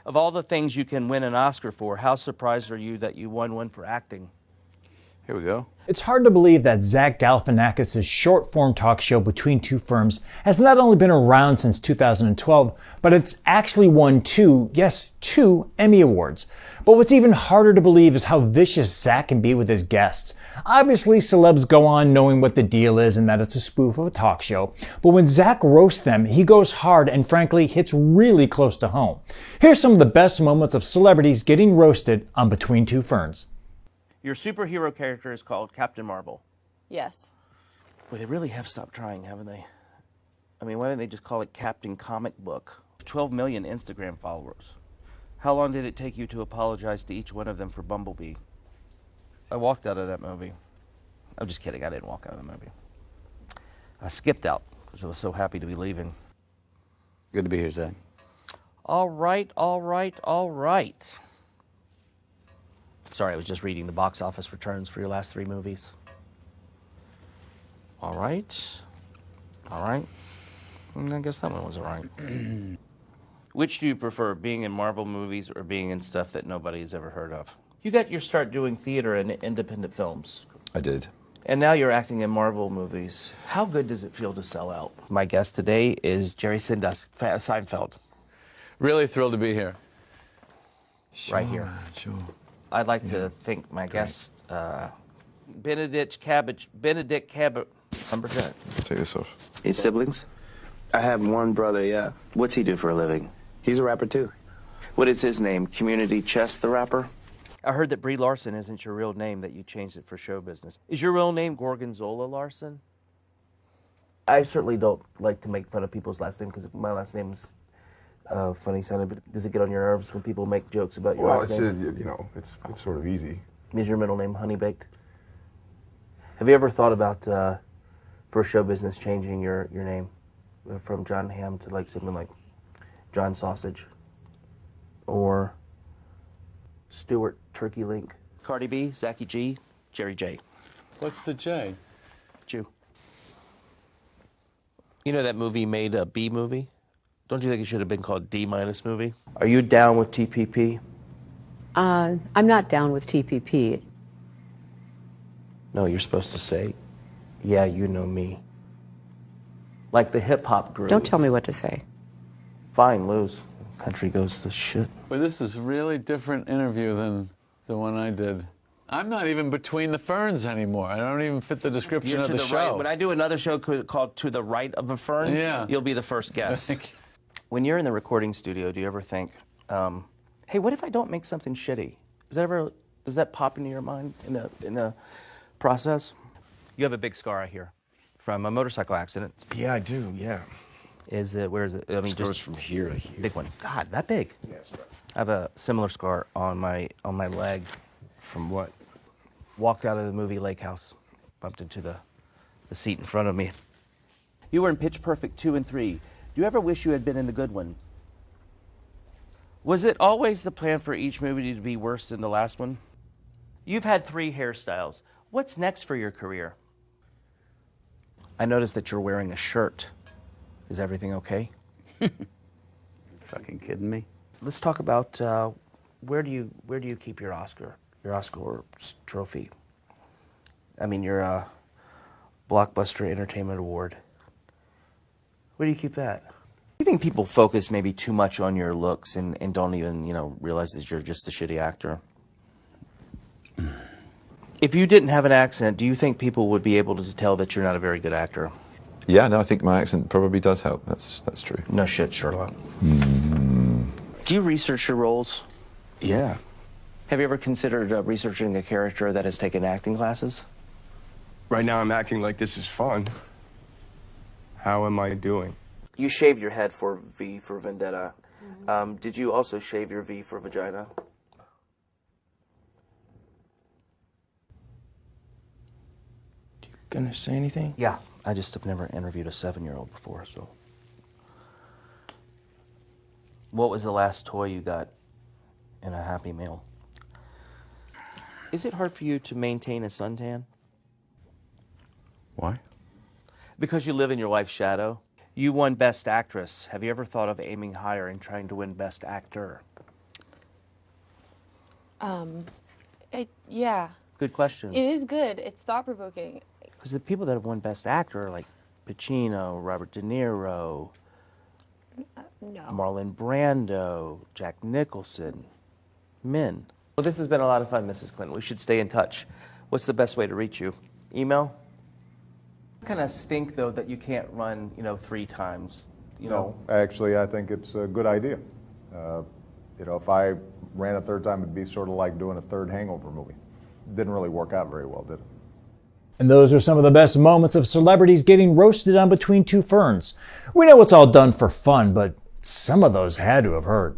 Of all the things you can win an Oscar for, how surprised are you that you won one for acting? Here we go. It's hard to believe that Zach Galifianakis' short-form talk show Between Two Ferns has not only been around since 2012, but it's actually won two Emmy Awards. But what's even harder to believe is how vicious Zach can be with his guests. Obviously, celebs go on knowing what the deal is and that it's a spoof of a talk show. But when Zach roasts them, he goes hard and frankly hits really close to home. Here's some of the best moments of celebrities getting roasted on Between Two Ferns. Your superhero character is called Captain Marvel. Yes. Well, they really have stopped trying, haven't they? I mean, why didn't they just call it Captain Comic Book? 12 million Instagram followers. How long did it take you to apologize to each one of them for Bumblebee? I walked out of that movie. I'm just kidding, I didn't walk out of the movie. I skipped out because I was so happy to be leaving. Good to be here, Zach. All right. Sorry, I was just reading the box office returns for your last 3 movies. All right. I guess that one was all right. Which do you prefer, being in Marvel movies or being in stuff that nobody's ever heard of? You got your start doing theater and independent films. I did. And now you're acting in Marvel movies. How good does it feel to sell out? My guest today is Jerry Seinfeld. Really thrilled to be here. Right here. Sure. I'd like to thank my guest, Benedict Cabbage. Number 10. Take this off. Any siblings? I have one brother, yeah. What's he do for a living? He's a rapper too. What is his name? Community Chess the rapper? I heard that Brie Larson isn't your real name, that you changed it for show business. Is your real name Gorgonzola Larson? I certainly don't like to make fun of people's last name because my last name is funny sounding, but does it get on your nerves when people make jokes about your last name? It's sort of easy. Is your middle name Honey Baked? Have you ever thought about, for show business, changing your name from John Ham to like something like John Sausage or Stuart Turkey Link? Cardi B, Zachy G, Jerry J. What's the J? Jew. You know that movie made a B movie? Don't you think it should have been called D- movie? Are you down with TPP? I'm not down with TPP. No, you're supposed to say, yeah, you know me. Like the hip-hop group. Don't tell me what to say. Fine, lose. Country goes to shit. Well, this is a really different interview than the one I did. I'm not even between the ferns anymore. I don't even fit the description of the show. Right. When I do another show called To the Right of a Fern, you'll be the first guest. When you're in the recording studio, do you ever think, hey, what if I don't make something shitty? Does that pop into your mind in the process? You have a big scar, I hear, from a motorcycle accident. Yeah, I do. Yeah. Where is it? I mean, It goes from here to here. Big one. God, that big. Yeah, that's right. I have a similar scar on my leg. From what? Walked out of the movie Lake House, bumped into the seat in front of me. You were in Pitch Perfect 2 and 3. Do you ever wish you had been in the good one? Was it always the plan for each movie to be worse than the last one? You've had 3 hairstyles. What's next for your career? I noticed that you're wearing a shirt. Is everything okay? Fucking kidding me? Let's talk about where do you keep your Oscar trophy? I mean, your Blockbuster Entertainment Award. Where do you keep that? Do you think people focus maybe too much on your looks and don't even, realize that you're just a shitty actor? If you didn't have an accent, do you think people would be able to tell that you're not a very good actor? Yeah, no, I think my accent probably does help. That's true. No shit, Sherlock. Do you research your roles? Yeah. Have you ever considered researching a character that has taken acting classes? Right now I'm acting like this is fun. How am I doing? You shaved your head for V for Vendetta. Did you also shave your V for Vagina? You gonna say anything? Yeah, I just have never interviewed a 7-year-old before, so. What was the last toy you got in a Happy Meal? Is it hard for you to maintain a suntan? Why? Because you live in your wife's shadow. You won Best Actress. Have you ever thought of aiming higher and trying to win Best Actor? Yeah, Good question. it is good. It's thought-provoking. Because the people that have won Best Actor are like Pacino, Robert De Niro, No. Marlon Brando, Jack Nicholson, men. Well, this has been a lot of fun, Mrs. Clinton. We should stay in touch. What's the best way to reach you? Email? Kind of stink, though, that you can't run, 3 times. No, actually, I think it's a good idea. If I ran a third time, it'd be sort of like doing a third Hangover movie. Didn't really work out very well, did it? And those are some of the best moments of celebrities getting roasted on Between Two Ferns. We know it's all done for fun, but some of those had to have hurt.